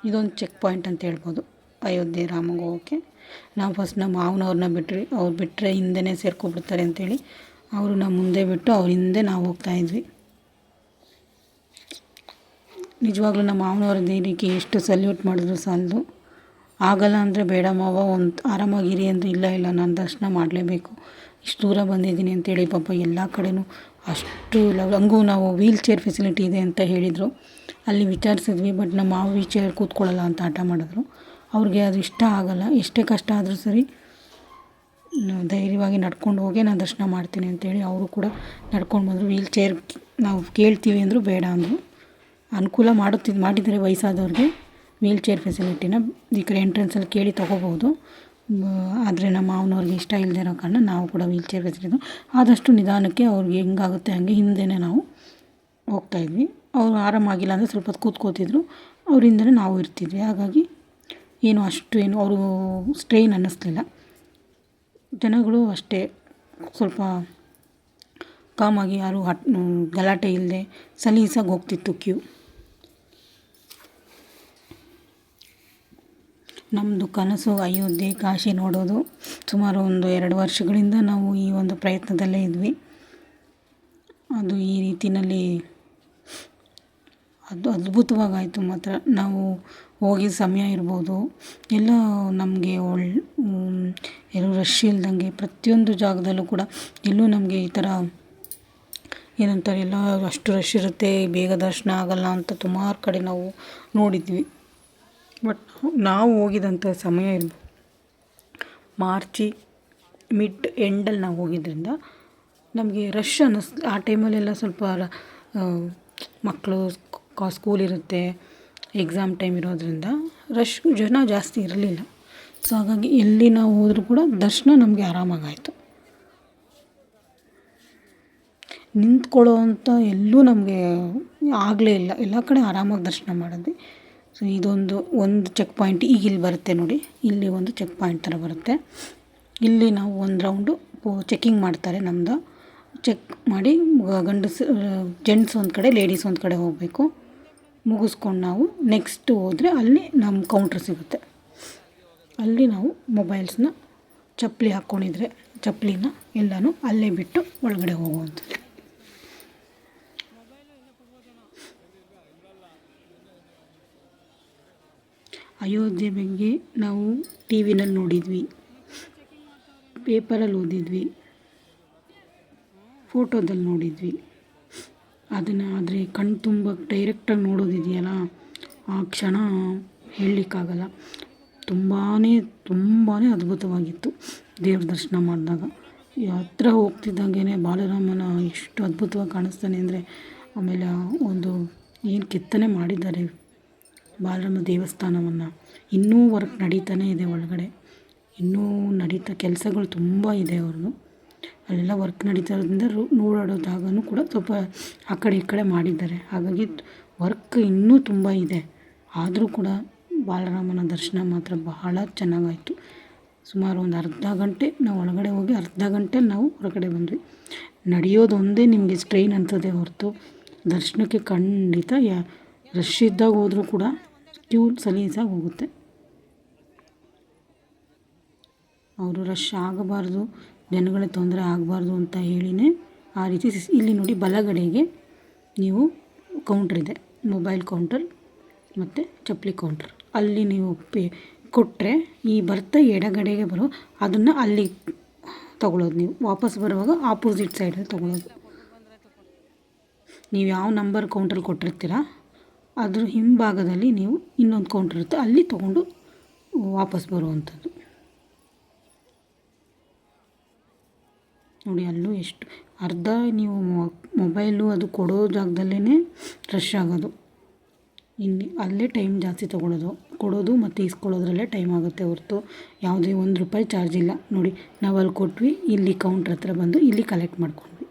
ಇದೊಂದು ಚೆಕ್ ಪಾಯಿಂಟ್ ಅಂತ ಹೇಳ್ಬೋದು ಅಯೋಧ್ಯೆ ರಾಮಂಗೆ ಹೋಗೋಕ್ಕೆ. ನಾವು ಫಸ್ಟ್ ನಮ್ಮ ಮಾವನವ್ರನ್ನ ಬಿಟ್ವಿ. ಅವ್ರು ಬಿಟ್ಟರೆ ಹಿಂದೆನೇ ಸೇರ್ಕೊಬಿಡ್ತಾರೆ ಅಂತೇಳಿ ಅವರು ನಮ್ಮ ಮುಂದೆ ಬಿಟ್ಟು ಅವ್ರ ಹಿಂದೆ ನಾವು ಹೋಗ್ತಾಯಿದ್ವಿ. ನಿಜವಾಗ್ಲೂ ನಮ್ಮ ಮಾವನವ್ರ ಧೈರ್ಯಕ್ಕೆ ಎಷ್ಟು ಸಲ್ಯೂಟ್ ಮಾಡಿದ್ರು ಸಾಲದು. ಆಗಲ್ಲ ಅಂದರೆ ಬೇಡ ಮಾವ, ಒಂದು ಆರಾಮಾಗಿರಿ ಅಂದರೆ ಇಲ್ಲ ನಾನು ದರ್ಶನ ಮಾಡಲೇಬೇಕು, ಇಷ್ಟು ದೂರ ಬಂದಿದ್ದೀನಿ ಅಂತೇಳಿ ಪಾಪ ಎಲ್ಲ ಕಡೆನೂ ಅಷ್ಟು ಹಂಗೂ ನಾವು ವೀಲ್ ಚೇರ್ ಫೆಸಿಲಿಟಿ ಇದೆ ಅಂತ ಹೇಳಿದರು. ಅಲ್ಲಿ ವಿಚಾರಿಸಿದ್ವಿ, ಬಟ್ ನಮ್ಮ ಮಾವ ವೀಲ್ ಚೇರ್ ಕೂತ್ಕೊಳ್ಳಲ್ಲ ಅಂತ ಹಠ ಮಾಡಿದ್ರು. ಅವ್ರಿಗೆ ಅದು ಇಷ್ಟ ಆಗಲ್ಲ. ಎಷ್ಟೇ ಕಷ್ಟ ಆದರೂ ಸರಿ ಧೈರ್ಯವಾಗಿ ನಡ್ಕೊಂಡು ಹೋಗಿ ನಾನು ದರ್ಶನ ಮಾಡ್ತೀನಿ ಅಂತೇಳಿ ಅವರು ಕೂಡ ನಡ್ಕೊಂಡು ಬಂದರು. ವೀಲ್ ಚೇರ್ ನಾವು ಕೇಳ್ತೀವಿ ಅಂದರು ಬೇಡ ಅಂದರು. ಅನುಕೂಲ ಮಾಡಿದ್ದಾರೆ ವಯಸ್ಸಾದವ್ರಿಗೆ ವೀಲ್ ಚೇರ್ ಫೆಸಿಲಿಟಿನ ಈ ಕಡೆ ಎಂಟ್ರೆನ್ಸಲ್ಲಿ ಕೇಳಿ ತೊಗೋಬೋದು. ಆದರೆ ನಮ್ಮ ಮಾವನವ್ರಿಗೆ ಇಷ್ಟ ಇಲ್ಲದೆ ಇರೋ ಕಾರಣ ನಾವು ಕೂಡ ವೀಲ್ ಚೇರ್ ಫೆಸಿಲಿಟಿ ಆದಷ್ಟು ನಿಧಾನಕ್ಕೆ ಅವ್ರಿಗೆ ಹೆಂಗಾಗುತ್ತೆ ಹಂಗೆ ಹಿಂದೆನೇ ನಾವು ಹೋಗ್ತಾಯಿದ್ವಿ. ಅವರು ಆರಾಮಾಗಿಲ್ಲ ಅಂದರೆ ಸ್ವಲ್ಪ ಹೊತ್ತು ಕೂತ್ಕೋತಿದ್ರು, ಅವರಿಂದನೇ ನಾವು ಇರ್ತಿದ್ವಿ. ಹಾಗಾಗಿ ಏನು ಅವರು ಸ್ಟ್ರೈನ್ ಅನ್ನಿಸ್ಲಿಲ್ಲ. ಜನಗಳು ಅಷ್ಟೇ ಸ್ವಲ್ಪ ಕಾಮಾಗಿ, ಯಾರು ಗಲಾಟೆ ಇಲ್ಲದೆ ಸಲೀಸಾಗಿ ಹೋಗ್ತಿತ್ತು ಕ್ಯೂ. ನಮ್ಮದು ಕನಸು ಅಯೋಧ್ಯೆ, ಕಾಶಿ ನೋಡೋದು. ಸುಮಾರು ಒಂದು 2 ವರ್ಷಗಳಿಂದ ನಾವು ಈ ಒಂದು ಪ್ರಯತ್ನದಲ್ಲೇ ಇದ್ವಿ. ಅದು ಈ ರೀತಿಯಲ್ಲಿ ಅದು ಅದ್ಭುತವಾಗಾಯಿತು ಮಾತ್ರ. ನಾವು ಹೋಗಿದ್ದ ಸಮಯ ಇರ್ಬೋದು ಎಲ್ಲ ನಮಗೆ ಎಲ್ಲೂ ರಶ್ ಇಲ್ದಂಗೆ ಪ್ರತಿಯೊಂದು ಜಾಗದಲ್ಲೂ ಕೂಡ ಎಲ್ಲೂ ನಮಗೆ ಈ ಥರ ಏನಂತಾರೆ ಎಲ್ಲ ಅಷ್ಟು ರಶ್ ಇರುತ್ತೆ ಬೇಗ ದರ್ಶನ ಆಗಲ್ಲ ಅಂತ ಸುಮಾರು ಕಡೆ ನಾವು ನೋಡಿದ್ವಿ. ಬಟ್ ನಾವು ಹೋಗಿದಂಥ ಸಮಯ ಇರ್ಬೋದು ಮಾರ್ಚಿ ಮಿಡ್ ಎಂಡಲ್ಲಿ ನಾವು ಹೋಗಿದ್ದರಿಂದ ನಮಗೆ ರಶ್ ಆ ಟೈಮಲ್ಲೆಲ್ಲ ಸ್ವಲ್ಪ ಮಕ್ಕಳು ಸ್ಕೂಲ್ ಇರುತ್ತೆ, ಎಕ್ಸಾಮ್ ಟೈಮ್ ಇರೋದ್ರಿಂದ ರಶ್ ಜನ ಜಾಸ್ತಿ ಇರಲಿಲ್ಲ. ಸೊ ಹಾಗಾಗಿ ಎಲ್ಲಿ ನಾವು ಹೋದರೂ ಕೂಡ ದರ್ಶನ ನಮಗೆ ಆರಾಮಾಗಾಯಿತು. ನಿಂತ್ಕೊಳ್ಳೋ ಅಂಥ ಎಲ್ಲೂ ನಮಗೆ ಆಗಲೇ ಇಲ್ಲ, ಎಲ್ಲ ಕಡೆ ಆರಾಮಾಗಿ ದರ್ಶನ ಮಾಡಿದ್ವಿ. ಸೊ ಒಂದು ಚೆಕ್ ಪಾಯಿಂಟ್ ಈಗ ಇಲ್ಲಿ ಬರುತ್ತೆ ನೋಡಿ, ಇಲ್ಲಿ ಒಂದು ಚೆಕ್ ಪಾಯಿಂಟ್ ಥರ ಬರುತ್ತೆ. ಇಲ್ಲಿ ನಾವು ಒಂದು ರೌಂಡು ಚೆಕ್ಕಿಂಗ್ ಮಾಡ್ತಾರೆ. ನಮ್ಮದು ಚೆಕ್ ಮಾಡಿ ಜೆಂಟ್ಸ್ ಒಂದು ಕಡೆ ಲೇಡೀಸ್ ಒಂದು ಕಡೆ ಹೋಗಬೇಕು. ಮುಗಿಸ್ಕೊಂಡು ನಾವು ನೆಕ್ಸ್ಟ್ ಹೋದರೆ ಅಲ್ಲಿ ನಮ್ಮ ಕೌಂಟ್ರ್ ಸಿಗುತ್ತೆ. ಅಲ್ಲಿ ನಾವು ಮೊಬೈಲ್ಸ್ನ ಚಪ್ಪಲಿ ಹಾಕ್ಕೊಂಡಿದ್ರೆ ಚಪ್ಪಲಿನ ಎಲ್ಲನೂ ಅಲ್ಲೇ ಬಿಟ್ಟು ಒಳಗಡೆ ಹೋಗುವಂಥದ್ದು. ಅಯೋಧ್ಯೆ ಬಗ್ಗೆ ನಾವು ಟಿ ವಿನಲ್ಲಿ ನೋಡಿದ್ವಿ, ಪೇಪರಲ್ಲಿ ಓದಿದ್ವಿ, ಫೋಟೋದಲ್ಲಿ ನೋಡಿದ್ವಿ. ಅದನ್ನು ಆದರೆ ಕಣ್ಣು ತುಂಬ ಡೈರೆಕ್ಟಾಗಿ ನೋಡೋದಿದೆಯಲ್ಲ, ಆ ಕ್ಷಣ ಹೇಳಲಿಕ್ಕಾಗಲ್ಲ. ತುಂಬಾ ಅದ್ಭುತವಾಗಿತ್ತು ದೇವ್ರ ದರ್ಶನ ಮಾಡಿದಾಗ. ಹತ್ರ ಹೋಗ್ತಿದ್ದಂಗೆ ಬಾಲರಾಮನ ಎಷ್ಟು ಅದ್ಭುತವಾಗಿ ಕಾಣಿಸ್ತಾನೆ ಅಂದರೆ, ಆಮೇಲೆ ಒಂದು ಏನು ಕೆತ್ತನೆ ಮಾಡಿದ್ದಾರೆ ಬಾಲರಾಮ ದೇವಸ್ಥಾನವನ್ನು. ಇನ್ನೂ ವರ್ಕ್ ನಡೀತಾನೇ ಇದೆ ಒಳಗಡೆ, ಇನ್ನೂ ಕೆಲಸಗಳು ತುಂಬ ಇದೆ ಅವ್ರದ್ದು. ಅಲ್ಲೆಲ್ಲ ವರ್ಕ್ ನಡೀತಾ ಇರೋದ್ರಿಂದ ಓಡಾಡೋ ಜಾಗನೂ ಕೂಡ ಸ್ವಲ್ಪ ಆ ಕಡೆ ಈ ಕಡೆ ಮಾಡಿದ್ದಾರೆ. ಹಾಗಾಗಿ ವರ್ಕ್ ಇನ್ನೂ ತುಂಬ ಇದೆ. ಆದರೂ ಕೂಡ ಬಾಲರಾಮನ ದರ್ಶನ ಮಾತ್ರ ಬಹಳ ಚೆನ್ನಾಗಾಯಿತು. ಸುಮಾರು ಒಂದು ಅರ್ಧ ಗಂಟೆ ನಾವು ಒಳಗಡೆ ಹೋಗಿ ಅರ್ಧ ಗಂಟೆಲಿ ನಾವು ಹೊರಗಡೆ ಬಂದ್ವಿ. ನಡೆಯೋದೊಂದೇ ನಿಮಗೆ ಸ್ಟ್ರೈನ್ ಅಂತದೆ ಹೊರತು ದರ್ಶನಕ್ಕೆ ಖಂಡಿತ ರಶ್ ಇದ್ದಾಗ ಹೋದರೂ ಕೂಡ ಕ್ಯೂ ಸಲೀಸಾಗಿ ಹೋಗುತ್ತೆ. ಅವರು ರಶ್ ಆಗಬಾರ್ದು, ಜನಗಳಿಗೆ ತೊಂದರೆ ಆಗಬಾರ್ದು ಅಂತ ಹೇಳಿನೇ ಆ ರೀತಿ ಇಲ್ಲಿ ನೋಡಿ ಬಲಗಡೆಗೆ ನೀವು ಕೌಂಟ್ರ್ ಇದೆ, ಮೊಬೈಲ್ ಕೌಂಟರ್ ಮತ್ತು ಚಪ್ಪಲಿ ಕೌಂಟ್ರ್. ಅಲ್ಲಿ ನೀವು ಕೊಟ್ಟರೆ ಈ ಬರ್ತಾ ಎಡಗಡೆಗೆ ಬರೋ ಅದನ್ನು ಅಲ್ಲಿ ತೊಗೊಳೋದು. ನೀವು ವಾಪಸ್ ಬರುವಾಗ ಆಪೋಸಿಟ್ ಸೈಡಲ್ಲಿ ತೊಗೊಳೋದು. ನೀವು ಯಾವ ನಂಬರ್ ಕೌಂಟ್ರಲ್ಲಿ ಕೊಟ್ಟಿರ್ತೀರ ಅದ್ರ ಹಿಂಭಾಗದಲ್ಲಿ ನೀವು ಇನ್ನೊಂದು ಕೌಂಟ್ರ್ ಇರುತ್ತೆ, ಅಲ್ಲಿ ತೊಗೊಂಡು ವಾಪಸ್ ಬರುವಂಥದ್ದು. ನೋಡಿ ಅಲ್ಲೂ ಎಷ್ಟು ಅರ್ಧ ನೀವು ಮೊಬೈಲು ಅದು ಕೊಡೋ ಜಾಗದಲ್ಲೇ ರಶ್ ಆಗೋದು. ಅಲ್ಲೇ ಟೈಮ್ ಜಾಸ್ತಿ ಕೊಡೋದು ಮತ್ತು ಇಸ್ಕೊಳ್ಳೋದ್ರಲ್ಲೇ ಟೈಮ್ ಆಗುತ್ತೆ ಹೊರತು ಯಾವುದೇ ₹1 ಚಾರ್ಜ್ ಇಲ್ಲ. ನೋಡಿ ನಾವು ಅಲ್ಲಿ ಕೊಟ್ವಿ, ಇಲ್ಲಿ ಕೌಂಟ್ರ್ ಹತ್ರ ಬಂದು ಇಲ್ಲಿ ಕಲೆಕ್ಟ್ ಮಾಡ್ಕೊಂಡ್ವಿ.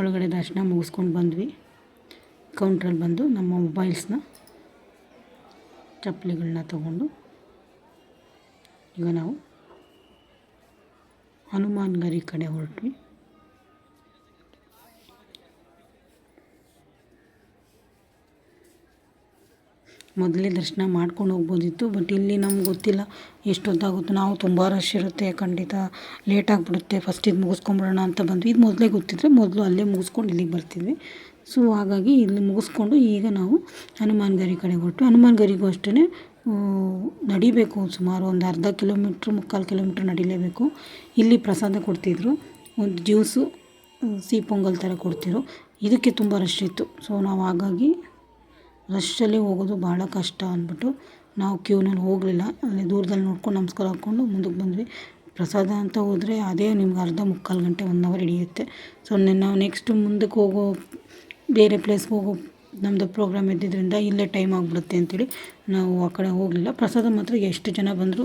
ಒಳಗಡೆ ದರ್ಶನ ಮುಗಿಸ್ಕೊಂಡು ಬಂದ್ವಿ. ಕೌಂಟ್ರಲ್ಲಿ ಬಂದು ನಮ್ಮ ಮೊಬೈಲ್ಸ್ನ ಚಪ್ಪಲಿಗಳನ್ನ ತಗೊಂಡು ಈಗ ನಾವು ಹನುಮಾನ್ ಗರಿ ಕಡೆ ಹೊರಟ್ವಿ. ಮೊದಲೇ ದರ್ಶನ ಮಾಡ್ಕೊಂಡು ಹೋಗ್ಬೋದಿತ್ತು, ಬಟ್ ಇಲ್ಲಿ ನಮ್ಗೆ ಗೊತ್ತಿಲ್ಲ ಎಷ್ಟೊತ್ತಾಗುತ್ತೋ. ನಾವು ತುಂಬ ರಶ್ ಇರುತ್ತೆ, ಖಂಡಿತ ಲೇಟ್ ಆಗಿಬಿಡುತ್ತೆ, ಫಸ್ಟ್ ಇದು ಮುಗಿಸ್ಕೊಂಬಿಡೋಣ ಅಂತ ಬಂದ್ವಿ. ಇದು ಮೊದಲೇ ಗೊತ್ತಿದ್ದರೆ ಮೊದಲು ಅಲ್ಲೇ ಮುಗಿಸ್ಕೊಂಡು ಇಲ್ಲಿಗೆ ಬರ್ತಿದ್ವಿ. ಸೊ ಹಾಗಾಗಿ ಇಲ್ಲಿ ಮುಗಿಸ್ಕೊಂಡು ಈಗ ನಾವು ಹನುಮಾನ್ ಗರಿ ಕಡೆ ಹೊರಟು. ಹನುಮಾನ್ ಗರಿಗೂ ಅಷ್ಟೇ ನಡಿಬೇಕು, ಸುಮಾರು ಒಂದು ಅರ್ಧ ಕಿಲೋಮೀಟ್ರ್ 3/4 ಕಿಲೋಮೀಟ್ರ್ ನಡಿಲೇಬೇಕು. ಇಲ್ಲಿ ಪ್ರಸಾದ ಕೊಡ್ತಿದ್ರು, ಒಂದು ಜ್ಯೂಸು ಸಿಹಿ ಪೊಂಗಲ್ ಥರ ಕೊಡ್ತಿದ್ರು. ಇದಕ್ಕೆ ತುಂಬ ರಶ್ ಇತ್ತು. ಸೊ ನಾವು ಹಾಗಾಗಿ ರಶ್ಶಲ್ಲಿ ಹೋಗೋದು ಭಾಳ ಕಷ್ಟ ಅಂದ್ಬಿಟ್ಟು ನಾವು ಕ್ಯೂನಲ್ಲಿ ಹೋಗಲಿಲ್ಲ. ಅಲ್ಲಿ ದೂರದಲ್ಲಿ ನೋಡ್ಕೊಂಡು ನಮಸ್ಕಾರ ಹಾಕ್ಕೊಂಡು ಮುಂದಕ್ಕೆ ಬಂದ್ವಿ. ಪ್ರಸಾದ ಅಂತ ಹೋದರೆ ಅದೇ ನಿಮ್ಗೆ ಅರ್ಧ 3/4 ಗಂಟೆ 1 ಅವರ್ ಹಿಡಿಯುತ್ತೆ. ಸೊ ನಾವು ನೆಕ್ಸ್ಟ್ ಮುಂದಕ್ಕೆ ಹೋಗೋ ಬೇರೆ ಪ್ಲೇಸ್ಗೆ ಹೋಗೋ ನಮ್ಮದು ಪ್ರೋಗ್ರಾಮ್ ಇದ್ದಿದ್ದರಿಂದ ಇಲ್ಲೇ ಟೈಮ್ ಆಗಿಬಿಡುತ್ತೆ ಅಂಥೇಳಿ ನಾವು ಆ ಕಡೆ ಹೋಗಲಿಲ್ಲ. ಪ್ರಸಾದ ಮಾತ್ರ ಎಷ್ಟು ಜನ ಬಂದರೂ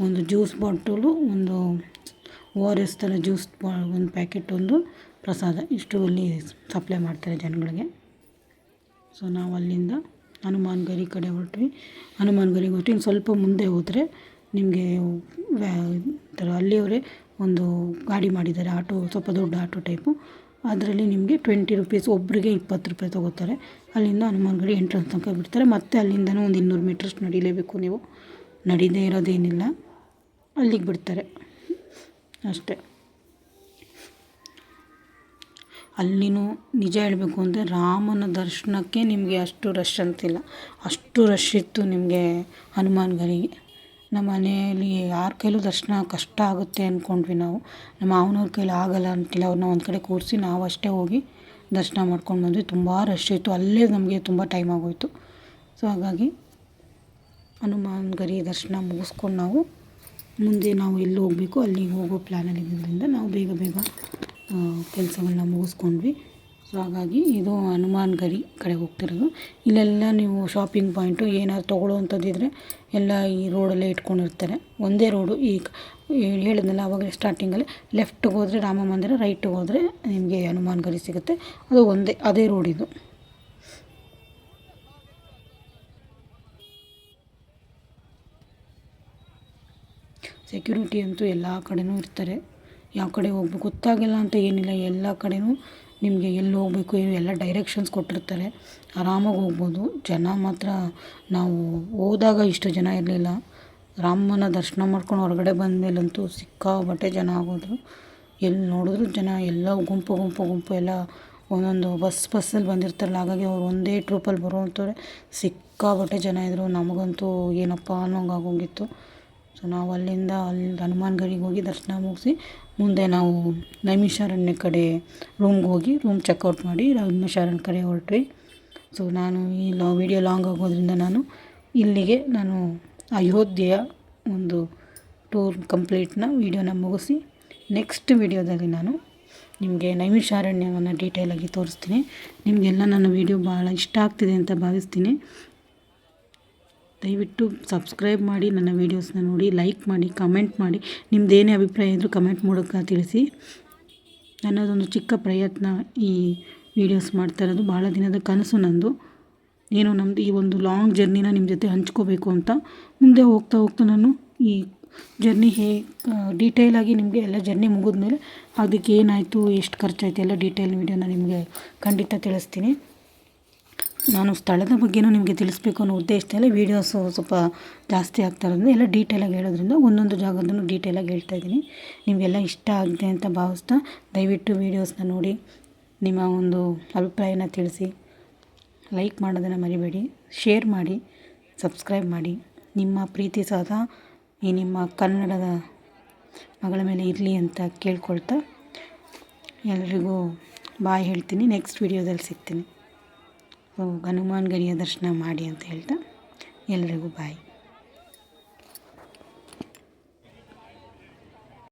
ಒಂದು ಜ್ಯೂಸ್ ಬಾಟಲು, ಒಂದು ORS ಥರ ಜ್ಯೂಸ್ ಒಂದು ಪ್ಯಾಕೆಟ್, ಒಂದು ಪ್ರಸಾದ, ಇಷ್ಟು ಅಲ್ಲಿ ಸಪ್ಲೈ ಮಾಡ್ತಾರೆ ಜನಗಳಿಗೆ. ಸೊ ನಾವು ಅಲ್ಲಿಂದ ಹನುಮಾನ್ ಗರಿ ಕಡೆ ಹೊರಟ್ವಿ. ಹನುಮಾನ್ ಗರಿಗೆ ಹೊರಟು ಇನ್ನು ಸ್ವಲ್ಪ ಮುಂದೆ ಹೋದರೆ ನಿಮಗೆ ಥರ ಅಲ್ಲಿಯವರೇ ಒಂದು ಗಾಡಿ ಮಾಡಿದ್ದಾರೆ, ಆಟೋ, ಸ್ವಲ್ಪ ದೊಡ್ಡ ಆಟೋ ಟೈಪು. ಅದರಲ್ಲಿ ನಿಮಗೆ ₹20, ಒಬ್ಬರಿಗೆ ₹20 ತೊಗೋತಾರೆ. ಅಲ್ಲಿಂದ ಹನುಮಾನ್ ಗರಿ ಎಂಟ್ರೆನ್ಸ್ ತನಕ ಬಿಡ್ತಾರೆ. ಮತ್ತು ಅಲ್ಲಿಂದನೂ ಒಂದು 200 ಮೀಟ್ರಷ್ಟು ನಡಿಲೇಬೇಕು ನೀವು, ನಡೀದೇ ಇರೋದೇನಿಲ್ಲ, ಅಲ್ಲಿಗೆ ಬಿಡ್ತಾರೆ ಅಷ್ಟೇ. ಅಲ್ಲಿನೂ ನಿಜ ಹೇಳಬೇಕು ಅಂದರೆ ರಾಮನ ದರ್ಶನಕ್ಕೆ ನಿಮಗೆ ಅಷ್ಟು ರಶ್ ಅಂತಿಲ್ಲ, ಅಷ್ಟು ರಶ್ ಇತ್ತು ನಿಮಗೆ ಹನುಮಾನ್ ಗರಿಗೆ. ನಮ್ಮ ಮನೆಯಲ್ಲಿ ಯಾರ ಕೈಲೂ ದರ್ಶನ ಕಷ್ಟ ಆಗುತ್ತೆ ಅಂದ್ಕೊಂಡ್ವಿ ನಾವು. ನಮ್ಮ ಮಾವನವ್ರ ಕೈಲಿ ಆಗಲ್ಲ ಅಂತಿಲ್ಲ, ಅವ್ರನ್ನ ಒಂದು ಕಡೆ ಕೂರಿಸಿ ನಾವು ಅಷ್ಟೇ ಹೋಗಿ ದರ್ಶನ ಮಾಡ್ಕೊಂಡು ಬಂದ್ವಿ. ತುಂಬ ರಶ್ ಇತ್ತು, ಅಲ್ಲೇ ನಮಗೆ ತುಂಬ ಟೈಮ್ ಆಗೋಯಿತು. ಸೊ ಹಾಗಾಗಿ ಹನುಮಾನ್ ಗರಿ ದರ್ಶನ ಮುಗಿಸ್ಕೊಂಡು ನಾವು ಮುಂದೆ ನಾವು ಎಲ್ಲಿ ಹೋಗಬೇಕು ಅಲ್ಲಿಗೆ ಹೋಗೋ ಪ್ಲ್ಯಾನಲ್ಲಿ ಇದ್ದಿದ್ದರಿಂದ ನಾವು ಬೇಗ ಕೆಲಸಗಳನ್ನ ಮುಗಿಸ್ಕೊಂಡ್ವಿ. ಸೊ ಹಾಗಾಗಿ ಇದು ಹನುಮಾನ್ ಗರಿ ಕಡೆ ಹೋಗ್ತಿರೋದು. ಇಲ್ಲೆಲ್ಲ ನೀವು ಶಾಪಿಂಗ್ ಪಾಯಿಂಟು ಏನಾದ್ರು ತೊಗೊಳ್ಳೋವಂಥದ್ದಿದ್ರೆ ಎಲ್ಲ ಈ ರೋಡಲ್ಲೇ ಇಟ್ಕೊಂಡಿರ್ತಾರೆ. ಒಂದೇ ರೋಡು, ಈಗ ಹೇಳಿದ್ನಲ್ಲ ಆವಾಗಲೇ ಸ್ಟಾರ್ಟಿಂಗಲ್ಲಿ, ಲೆಫ್ಟಿಗೆ ಹೋದರೆ ರಾಮ ಮಂದಿರ, ರೈಟಿಗೆ ಹೋದರೆ ನಿಮಗೆ ಹನುಮಾನ್ ಗರಿ ಸಿಗುತ್ತೆ. ಅದು ಅದೇ ರೋಡಿದು. ಸೆಕ್ಯೂರಿಟಿ ಅಂತೂ ಎಲ್ಲ ಕಡೆಯೂ ಇರ್ತಾರೆ. ಯಾವ ಕಡೆ ಹೋಗ್ಬೇಕು ಗೊತ್ತಾಗಿಲ್ಲ ಅಂತ ಏನಿಲ್ಲ, ಎಲ್ಲ ಕಡೆಯೂ ನಿಮಗೆ ಎಲ್ಲಿ ಹೋಗಬೇಕು ಎಲ್ಲ ಡೈರೆಕ್ಷನ್ಸ್ ಕೊಟ್ಟಿರ್ತಾರೆ. ಆರಾಮಾಗಿ ಹೋಗ್ಬೋದು. ಜನ ಮಾತ್ರ ನಾವು ಹೋದಾಗ ಇಷ್ಟು ಜನ ಇರಲಿಲ್ಲ. ರಾಮನ ದರ್ಶನ ಮಾಡ್ಕೊಂಡು ಹೊರಗಡೆ ಬಂದಮೇಲಂತೂ ಸಿಕ್ಕಾಪಟ್ಟೆ ಜನ ಆಗೋದ್ರು. ಎಲ್ಲಿ ನೋಡಿದ್ರು ಜನ, ಎಲ್ಲ ಗುಂಪು ಎಲ್ಲ ಒಂದೊಂದು ಬಸ್ಸಲ್ಲಿ ಬಂದಿರ್ತಾರಲ್ಲ, ಹಾಗಾಗಿ ಅವ್ರು ಒಂದೇ ಟ್ರೂಪಲ್ಲಿ ಬರುವಂಥವ್ರೆ ಸಿಕ್ಕಾಪಟ್ಟೆ ಜನ ಇದ್ದರು. ನಮಗಂತೂ ಏನಪ್ಪ ಅನ್ನೋಂಗೆ ಆಗೋಗಿತ್ತು. ಸೊ ನಾವು ಅಲ್ಲಿಂದ ಹನುಮಾನ್ ಗರಿಗೆ ಹೋಗಿ ದರ್ಶನ ಮುಗಿಸಿ ಮುಂದೆ ನಾವು ನೈಮಿಷಾರಣ್ಯ ಕಡೆ ರೂಮ್ಗೆ ಹೋಗಿ ರೂಮ್ ಚೆಕ್ಔಟ್ ಮಾಡಿ ನೈಮಿಷಾರಣ್ಯ ಕಡೆ ಹೊರಟ್ವಿ. ಸೊ ನಾನು ಈ ವಿಡಿಯೋ ಲಾಂಗ್ ಆಗೋದ್ರಿಂದ ಇಲ್ಲಿಗೆ ನಾನು ಅಯೋಧ್ಯೆಯ ಒಂದು ಟೂರ್ ಕಂಪ್ಲೀಟ್ನ ವಿಡಿಯೋನ ಮುಗಿಸಿ ನೆಕ್ಸ್ಟ್ ವಿಡಿಯೋದಲ್ಲಿ ನಾನು ನಿಮಗೆ ನೈಮಿಷಾರಣ್ಯವನ್ನು ಡೀಟೇಲಾಗಿ ತೋರಿಸ್ತೀನಿ. ನಿಮಗೆಲ್ಲ ನನ್ನ ವಿಡಿಯೋ ಭಾಳ ಇಷ್ಟ ಆಗ್ತಿದೆ ಅಂತ ಭಾವಿಸ್ತೀನಿ. ದಯವಿಟ್ಟು ಸಬ್ಸ್ಕ್ರೈಬ್ ಮಾಡಿ, ನನ್ನ ವೀಡಿಯೋಸ್ನ ನೋಡಿ, ಲೈಕ್ ಮಾಡಿ, ಕಮೆಂಟ್ ಮಾಡಿ. ನಿಮ್ಮದೇನೇ ಅಭಿಪ್ರಾಯ ಇದ್ದರೂ ಕಮೆಂಟ್ ಮೂಲಕ ತಿಳಿಸಿ. ನನ್ನದೊಂದು ಚಿಕ್ಕ ಪ್ರಯತ್ನ ಈ ವೀಡಿಯೋಸ್ ಮಾಡ್ತಾ ಇರೋದು. ಭಾಳ ದಿನದ ಕನಸು ನಂದು. ಏನೋ ನಮ್ಮದು ಈ ಒಂದು ಲಾಂಗ್ ಜರ್ನಿನ ನಿಮ್ಮ ಜೊತೆ ಹಂಚ್ಕೋಬೇಕು ಅಂತ. ಮುಂದೆ ಹೋಗ್ತಾ ನಾನು ಈ ಜರ್ನಿ ಡೀಟೇಲಾಗಿ ನಿಮಗೆ ಎಲ್ಲ ಜರ್ನಿ ಮುಗಿದ್ಮೇಲೆ ಅದಕ್ಕೆ ಏನಾಯಿತು, ಎಷ್ಟು ಖರ್ಚಾಯಿತು ಎಲ್ಲ ಡೀಟೇಲ್ ವೀಡಿಯೋನ ನಿಮಗೆ ಖಂಡಿತ ತಿಳಿಸ್ತೀನಿ. ನಾನು ಸ್ಥಳದ ಬಗ್ಗೆನೂ ನಿಮಗೆ ತಿಳಿಸ್ಬೇಕು ಅನ್ನೋ ಉದ್ದೇಶದಲ್ಲಿ ವೀಡಿಯೋಸು ಸ್ವಲ್ಪ ಜಾಸ್ತಿ ಆಗ್ತಾ ಇರೋದ್ರಿಂದ ಎಲ್ಲ ಡೀಟೇಲಾಗಿ ಹೇಳೋದ್ರಿಂದ ಒಂದೊಂದು ಜಾಗದನ್ನು ಡೀಟೇಲಾಗಿ ಹೇಳ್ತಾ ಇದ್ದೀನಿ. ನಿಮಗೆಲ್ಲ ಇಷ್ಟ ಆಗಿದೆ ಅಂತ ಭಾವಿಸ್ತಾ ದಯವಿಟ್ಟು ವೀಡಿಯೋಸ್ನ ನೋಡಿ ನಿಮ್ಮ ಒಂದು ಅಭಿಪ್ರಾಯನ ತಿಳಿಸಿ. ಲೈಕ್ ಮಾಡೋದನ್ನು ಮರಿಬೇಡಿ, ಶೇರ್ ಮಾಡಿ, ಸಬ್ಸ್ಕ್ರೈಬ್ ಮಾಡಿ. ನಿಮ್ಮ ಪ್ರೀತಿ ಸದಾ ಈ ನಿಮ್ಮ ಕನ್ನಡದ ಮಗಳ ಮೇಲೆ ಇರಲಿ ಅಂತ ಕೇಳ್ಕೊಳ್ತಾ ಎಲ್ರಿಗೂ ಬಾಯ್ ಹೇಳ್ತೀನಿ. ನೆಕ್ಸ್ಟ್ ವೀಡಿಯೋದಲ್ಲಿ ಸಿಗ್ತೀನಿ. ಹನುಮಾನ್ ಗರಿಯ ದರ್ಶನ ಮಾಡಿ ಅಂತ ಹೇಳ್ತಾ ಎಲ್ರಿಗೂ ಬಾಯ್.